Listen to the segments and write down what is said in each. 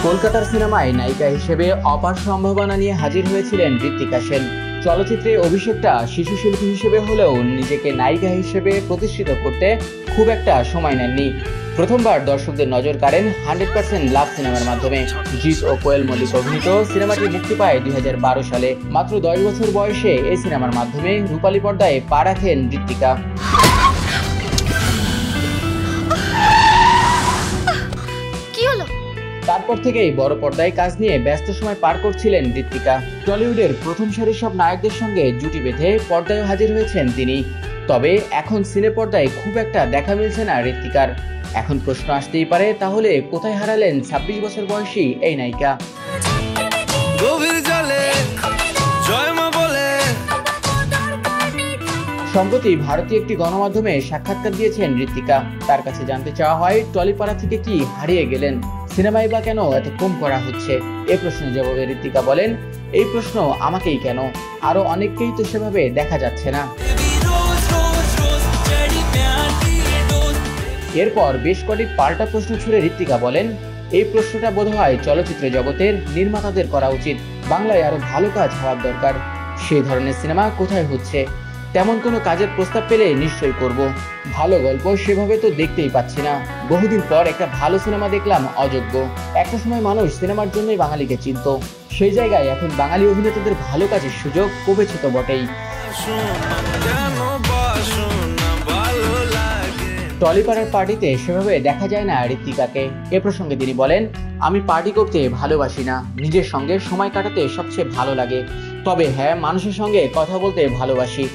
কলকাতার সিনেমায় নায়িকা হিসেবে অপার সম্ভাবনা নিয়ে হাজির হয়েছিলেন ঋত্বিকা সেন। চলচ্চিত্রে অভিষেকটা শিশু শিল্পী হিসেবে হলেও নিজেকে নায়িকা হিসেবে প্রতিষ্ঠিত করতে খুব একটা সময় নেননি। প্রথমবার দর্শকদের নজর কাড়েন 100% লাভ সিনেমার মাধ্যমে। জিৎ ও কোয়েল মল্লিক অভিনীত সিনেমাটি মুক্তি পায় 2012 সালে। মাত্র 10 বছর বয়সে এই সিনেমার মাধ্যমে রূপালী পর্দায় পা রাখেন ঋত্বিকা। তারপর থেকেই বড় পর্দায় কাজ নিয়ে ব্যস্ত সময় পার করছিলেন ঋত্বিকা। টলিউডের প্রথম সারির সব নায়কদের সঙ্গে জুটি বেঁধে পর্দায় হাজির হয়েছেন তিনি। তবে এখন সিনে পর্দায় খুব একটা দেখা মিলছে না ঋত্বিকার। এখন প্রশ্ন আসতেই পারে, তাহলে কোথায় হারালেন 26 বছর বয়সী এই নায়িকা? সম্প্রতি ভারতীয় একটি গণমাধ্যমে সাক্ষাৎকার দিয়েছেন ঋত্বিকা। তার কাছে জানতে চাওয়া হয়, টলিপাড়া থেকে কি হারিয়ে গেলেন, সিনেমায় বা কেন এত কম করা হচ্ছে? এই প্রশ্নের জবাবে ঋত্বিকা বলেন, এই প্রশ্ন আমাকেই কেন, আরো অনেককেই তো সেভাবে দেখা যাচ্ছে না। এরপর বেশ কটি পাল্টা প্রশ্ন ছুড়ে ঋত্বিকা বলেন, এই প্রশ্নটা বোধহয় চলচ্চিত্র জগতের নির্মাতাদের করা উচিত। বাংলায় আরো ভালো কাজ হওয়ার দরকার। সেই ধরনের সিনেমা কোথায় হচ্ছে? তেমন কোনো কাজের প্রস্তাব পেলে নিশ্চয়ই করব। ভালো গল্প সেভাবে তো দেখতেই পাচ্ছি না। বহুদিন পর একটা ভালো সিনেমা দেখলাম অযোগ্য। একটা সময় মানুষ সিনেমার জন্যই বাঙালিকে চিনত, সেই জায়গায় এখন বাঙালি অভিনেতাদের ভালো কাজের সুযোগ কমেছে তো বটেই। টলিপাড়ার পার্টিতে সেভাবে দেখা যায় না ঋত্বিকাকে। এ প্রসঙ্গে তিনি বলেন, আমি পার্টি করতে ভালোবাসি না, নিজের সঙ্গে সময় কাটাতে সবচেয়ে ভালো লাগে। তবে হ্যাঁ, মানুষের সঙ্গে কথা বলতে ভালোবাসি।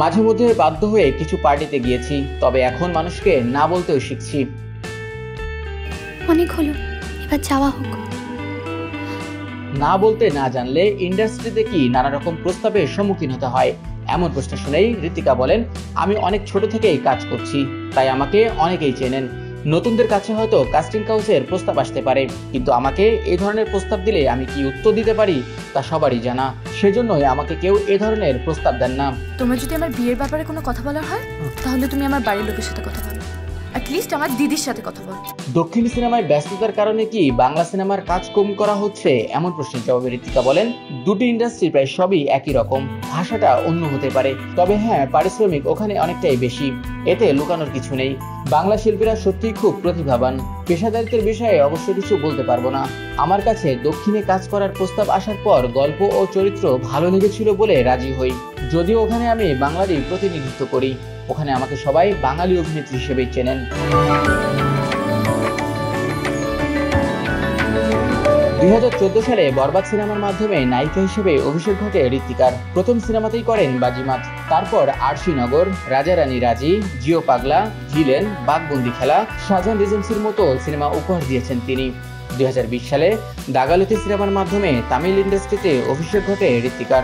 মাঝে মধ্যে বাধ্য হয়ে কিছু পার্টিতে গিয়েছি, তবে এখন মানুষকে না বলতেও শিখছি। অনেক হলো, এবার যাওয়া হোক। না বলতে না জানলে ইন্ডাস্ট্রিতে কি নানা রকম প্রস্তাবের সম্মুখীন হতে হয়? এমন প্রশ্ন শুনেই ঋত্বিকা বলেন, আমি অনেক ছোট থেকেই কাজ করছি, তাই আমাকে অনেকেই চেনেন। নতুনদের কাছে হয়তো কাস্টিং কাউচের প্রস্তাব আসতে পারে, কিন্তু আমাকে এই ধরনের প্রস্তাব দিলে আমি কি উত্তর দিতে পারি তা সবারই জানা। সেজন্যই আমাকে কেউ এ ধরনের প্রস্তাব দেন না। তোমার যদি আমার বিয়ের ব্যাপারে কোনো কথা বলার হয়, তাহলে তুমি আমার বাড়ির লোকের সাথে কথা বলো, অ্যাটলিস্ট আমার দিদির সাথে কথা বলো। দক্ষিণী সিনেমায় ব্যস্ততার কারণে কি বাংলা সিনেমার কাজ কম করা হচ্ছে? এমন প্রশ্নের জবাবে ঋত্বিকা বলেন, দুটি ইন্ডাস্ট্রি প্রায় সবই একই রকম, ভাষাটা অন্য হতে পারে, তবে হ্যাঁ, পারিশ্রমিক ওখানে অনেকটাই বেশি। এতে লুকানোর কিছু নেই। বাংলা শিল্পীরা সত্যিই খুব প্রতিভাবান। পেশাদারিত্বের বিষয়ে অবশ্য কিছু বলতে পারবো না। আমার কাছে দক্ষিণে কাজ করার প্রস্তাব আসার পর গল্প ও চরিত্র ভালো লেগেছিল বলে রাজি হই। যদিও ওখানে আমি বাংলারই প্রতিনিধিত্ব করি, ওখানে আমাকে সবাই বাঙালি অভিনেত্রী হিসেবেই চেনেন। 2014 সালে বরবাদ সিনেমার মাধ্যমে নায়িকা হিসেবে অভিষেক ঘটে ঋত্বিকার। প্রথম সিনেমাতেই করেন বাজিমাত। তারপর আরশিনগর, রাজা রানী রাজি, জিও পাগলা, ভিলেন, বাঘবন্দি খেলা, শাহজাহান রিজেন্সির মতো সিনেমা উপহার দিয়েছেন তিনি। 2020 সালে দাগালতি সিনেমার মাধ্যমে তামিল ইন্ডাস্ট্রিতে অভিষেক ঘটে ঋত্বিকার।